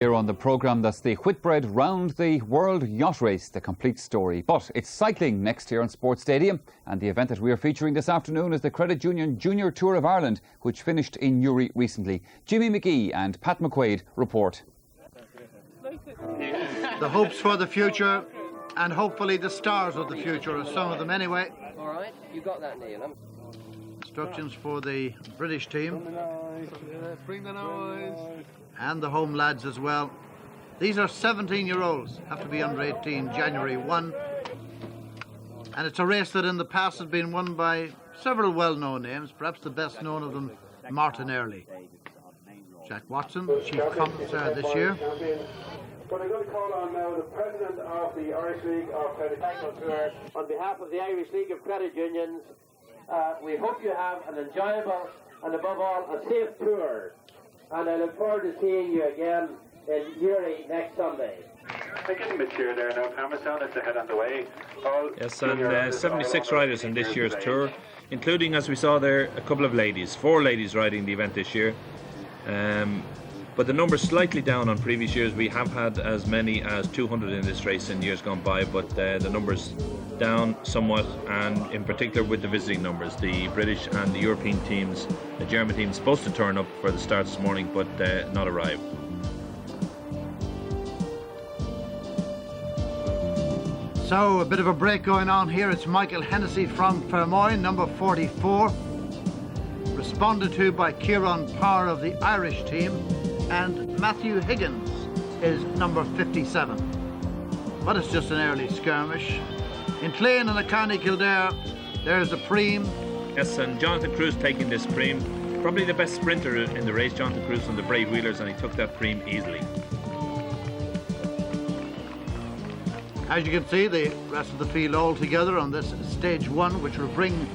Here on the programme, that's the Whitbread Round the World Yacht Race, the complete story. But it's cycling next year on Sports Stadium, and the event that we are featuring this afternoon is the Credit Union Junior Tour of Ireland, which finished in Newry recently. Jimmy McGee and Pat McQuaid report. The hopes for the future, and hopefully the stars of the future, or some of them anyway. All right, you got that, Neil. Instructions for the British team. Bring the noise. And the home lads as well. These are 17-year-olds, have to be under 18, January 1. And it's a race that in the past has been won by several well-known names, perhaps the best known of them, Martin Early. Jack Watson, chief commentator this year. But I'm going to call on now the president of the Irish League of Credit Unions. On behalf of the Irish League of Credit Unions, we hope you have an enjoyable and above all a safe tour. And I look forward to seeing you again in Newry next Sunday. They're getting mature there now, Palmerstown is ahead on the way. Yes, and 76 riders in this year's tour, including, as we saw there, a couple of ladies. 4 ladies riding the event this year. But the number's slightly down on previous years. We have had as many as 200 in this race in years gone by, but the number's down somewhat, and in particular with the visiting numbers. The British and the European teams, the German team's supposed to turn up for the start this morning, but not arrive. So a bit of a break going on here. It's Michael Hennessy from Fermoy, number 44. Responded to by Kieran Power of the Irish team, and Matthew Higgins is number 57. But it's just an early skirmish. In Clane and County Kildare, there's a Preem. Yes, and Jonathan Cruz taking this Preem. Probably the best sprinter in the race, Jonathan Cruz on the Brave Wheelers, and he took that Preem easily. As you can see, the rest of the field all together on this stage 1, which will bring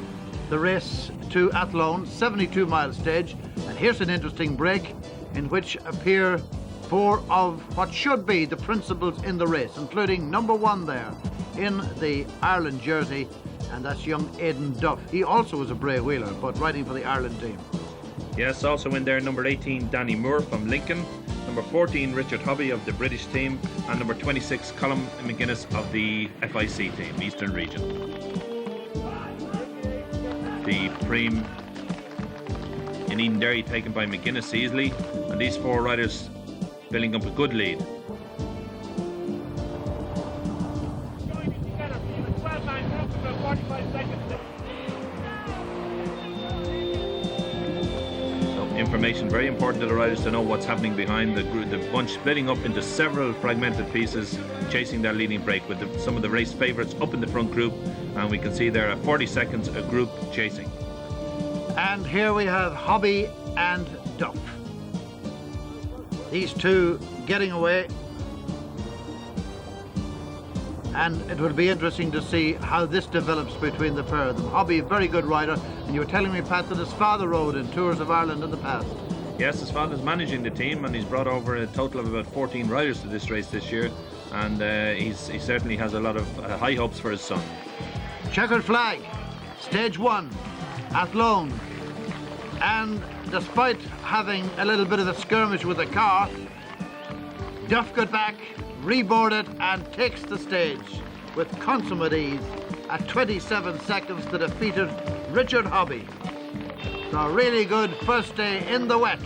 the race to Athlone, 72-mile stage. And here's an interesting break in which appear 4 of what should be the principals in the race, including number 1 there in the Ireland jersey, and that's young Aidan Duff. He also was a Bray Wheeler, but riding for the Ireland team. Yes, also in there, number 18, Danny Moore from Lincoln, number 14, Richard Hobby of the British team, and number 26, Colin McGuinness of the FIC team, Eastern Region. The Preem in Edenderry taken by McGuinness easily, and these 4 riders building up a good lead. Information very important to the riders to know what's happening behind the bunch, splitting up into several fragmented pieces, chasing that leading break with some of the race favourites up in the front group, and we can see there at 40 seconds a group chasing. And here we have Hobby and Duff. These 2 getting away. And it will be interesting to see how this develops between the pair of them. Hobby, a very good rider, and you were telling me, Pat, that his father rode in Tours of Ireland in the past. Yes, his father's managing the team, and he's brought over a total of about 14 riders to this race this year, and he certainly has a lot of high hopes for his son. Checkered flag, stage 1, Athlone. And despite having a little bit of a skirmish with the car, Duff got back, reboarded, and takes the stage with consummate ease at 27 seconds to defeated Richard Hobby. So a really good first day in the wet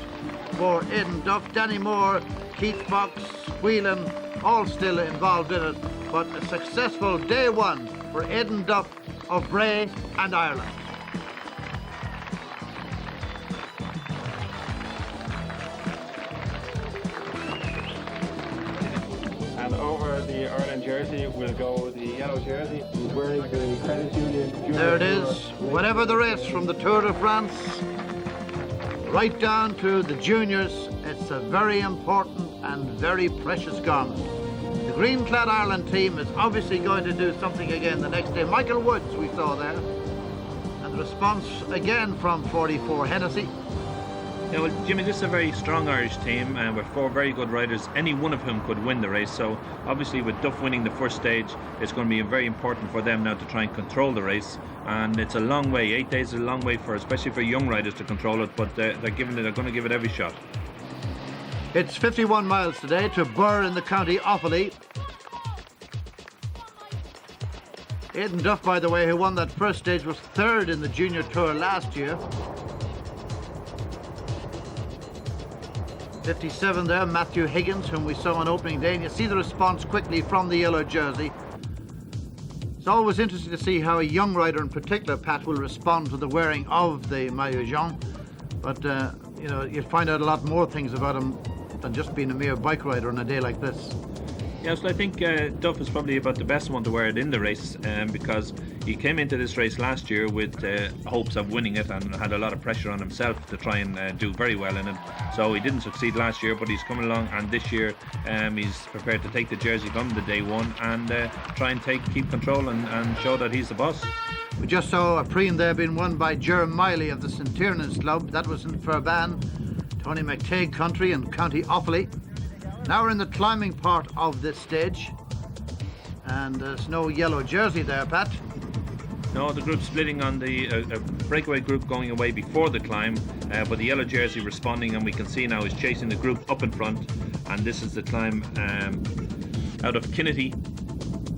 for Aidan Duff. Danny Moore, Keith Fox, Whelan, all still involved in it, but a successful day 1 for Aidan Duff of Bray and Ireland. And over the Ireland jersey will go the yellow jersey. He's wearing the Credit Union Junior. There it is. Whatever the race, from the Tour de France right down to the juniors, it's a very important and very precious garment. The green-clad Ireland team is obviously going to do something again the next day. Michael Woods we saw there. And the response again from 44, Hennessy. Yeah, well, Jimmy, this is a very strong Irish team, and with 4 very good riders, any one of whom could win the race. So obviously with Duff winning the first stage, it's going to be very important for them now to try and control the race. And it's a long way. 8 days is a long way, especially for young riders to control it, but they're going to give it every shot. It's 51 miles today to Birr in the County Offaly. Aidan Duff, by the way, who won that first stage, was third in the Junior Tour last year. 57 there, Matthew Higgins, whom we saw on opening day. And you see the response quickly from the yellow jersey. It's always interesting to see how a young rider in particular, Pat, will respond to the wearing of the maillot jaune. But, you know, you'll find out a lot more things about him than just being a mere bike rider on a day like this. Yes, well, I think Duff is probably about the best one to wear it in the race because he came into this race last year with hopes of winning it and had a lot of pressure on himself to try and do very well in it. So he didn't succeed last year, but he's coming along, and this year he's prepared to take the jersey from the day one and try and keep control and show that he's the boss. We just saw a preen there being won by Jerry Miley of the St Tiernan's Club. That was in Furban, Tony McTague country and County Offaly. Now we're in the climbing part of this stage, and there's no yellow jersey there, Pat. No, the group's splitting on the breakaway group going away before the climb, but the yellow jersey responding, and we can see now is chasing the group up in front, and this is the climb out of Kinnity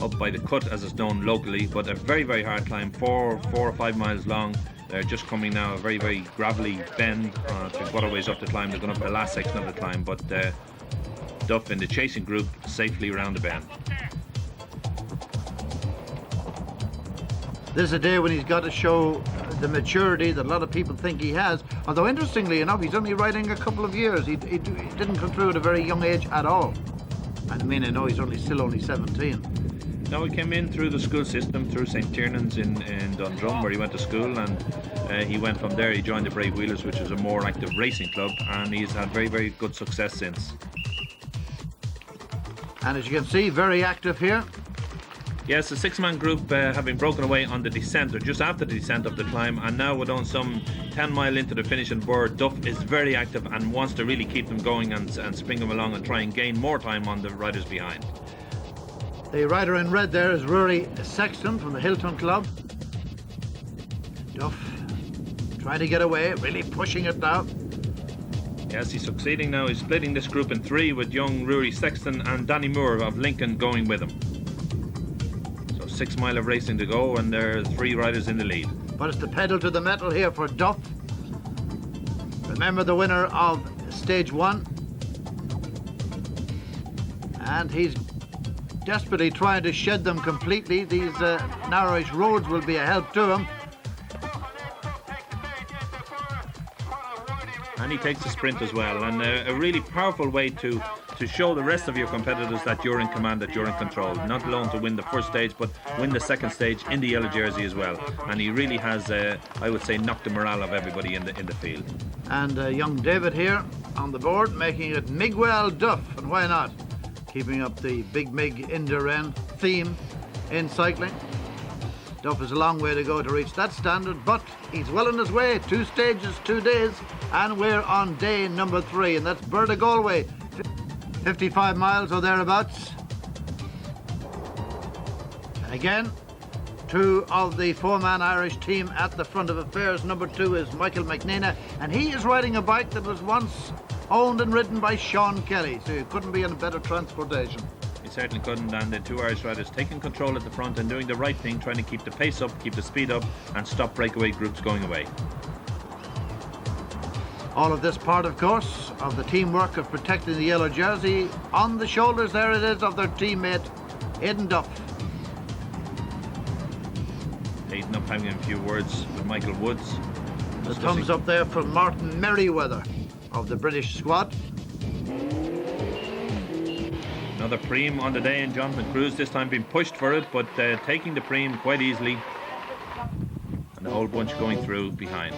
up by the Cut, as it's known locally, but a very, very hard climb, 4 or 5 miles long. They're just coming now a very, very gravelly bend to quite a ways up the climb. They're going up the last section of the climb, but Duff in the chasing group safely around the bend. This is a day when he's got to show the maturity that a lot of people think he has. Although, interestingly enough, he's only riding a couple of years. He didn't come through at a very young age at all. I mean, I know he's still only 17. No, he came in through the school system, through St Tiernan's in Dundrum, where he went to school, and he went from there. He joined the Brave Wheelers, which is a more active racing club, and he's had very, very good success since. And as you can see, very active here. Yes, the six-man group have been broken away on the descent, or just after the descent of the climb, and now we're on some 10 mile into the finish in Birr. Duff is very active and wants to really keep them going and spring them along and try and gain more time on the riders behind. The rider in red there is Rory Sexton from the Hilton Club. Duff trying to get away, really pushing it now. Yes, he's succeeding now. He's splitting this group in 3 with young Rory Sexton and Danny Moore of Lincoln going with him. So 6 mile of racing to go, and there are 3 riders in the lead. But it's the pedal to the metal here for Duff. Remember the winner of stage 1. And he's desperately trying to shed them completely. These narrowish roads will be a help to him. And he takes a sprint as well, and a really powerful way to show the rest of your competitors that you're in command, that you're in control, not alone to win the first stage, but win the second stage in the yellow jersey as well. And he really has, I would say, knocked the morale of everybody in the field. And young David here on the board, making it Miguel Duff, and why not? Keeping up the Big Mig Indurain theme in cycling. Duff is a long way to go to reach that standard, but he's well on his way. 2 stages, 2 days, and we're on day number 3, and that's Birr to Galway, 55 miles or thereabouts. And again, 2 of the 4-man Irish team at the front of affairs. Number 2 is Michael McNeena, and he is riding a bike that was once owned and ridden by Sean Kelly, so he couldn't be in a better transportation. Certainly couldn't, and the 2 Irish riders taking control at the front and doing the right thing, trying to keep the pace up, keep the speed up, and stop breakaway groups going away. All of this part, of course, of the teamwork of protecting the yellow jersey. On the shoulders, there it is, of their teammate Aidan Duff. Aidan up having a few words with Michael Woods. The thumbs up there from Martin Merriweather of the British squad. Another preem on the day, and Jonathan Cruz this time being pushed for it, but taking the preem quite easily, and the whole bunch going through behind.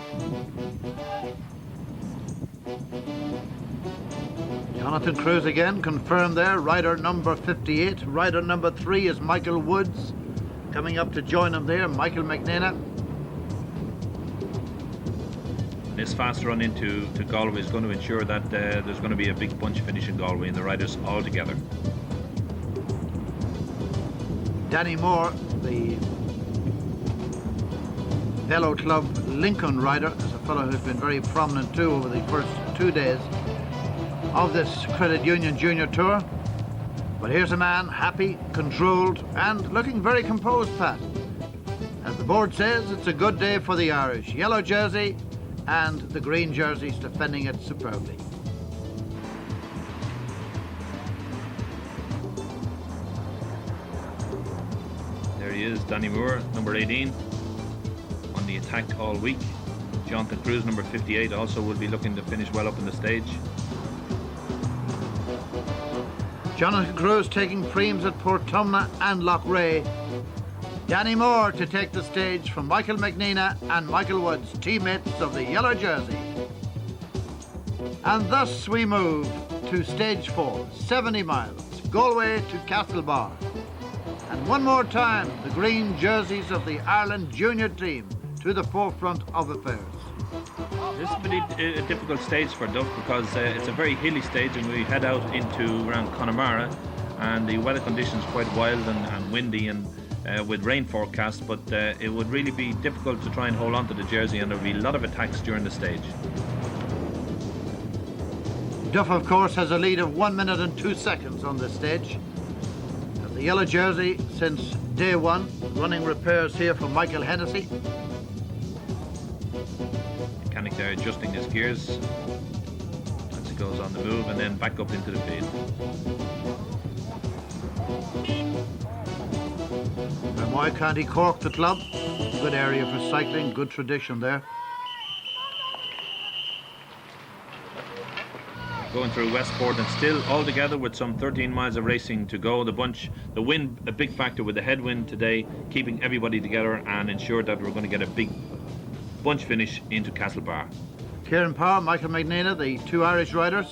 Jonathan Cruz again confirmed there, rider number 58. Rider number 3 is Michael Woods, coming up to join him there, Michael McNeena. This fast run into Galway is going to ensure that there's going to be a big bunch finish in Galway and the riders all together. Danny Moore, the Velo Club Lincoln rider, is a fellow who's been very prominent too over the first 2 days. of this Credit Union Junior Tour. But here's a man happy, controlled and looking very composed, Pat. As the board says, it's a good day for the Irish. Yellow jersey and the green jerseys defending it superbly. There he is, Danny Moore, number 18, on the attack all week. Jonathan Cruz, number 58, also will be looking to finish well up in the stage. Jonathan Cruz taking preems at Portumna and Loughrea. Danny Moore to take the stage from Michael McNeena and Michael Woods, teammates of the yellow jersey. And thus we move to stage 4, 70 miles, Galway to Castlebar. And one more time, the green jerseys of the Ireland junior team to the forefront of affairs. This will be a difficult stage for Duff because it's a very hilly stage, and we head out into around Connemara, and the weather conditions quite wild and windy and with rain forecast, but it would really be difficult to try and hold on to the jersey, and there will be a lot of attacks during the stage. Duff, of course, has a lead of 1 minute and 2 seconds on this stage. The yellow jersey since day one, running repairs here for Michael Hennessy. Mechanic there adjusting his gears as he goes on the move and then back up into the field. Moy County Cork, the club. Good area for cycling, good tradition there. Going through Westport, and still all together with some 13 miles of racing to go. The wind, a big factor with the headwind today, keeping everybody together and ensured that we're going to get a big bunch finish into Castlebar. Kieran Power, Michael McNeena, the two Irish riders.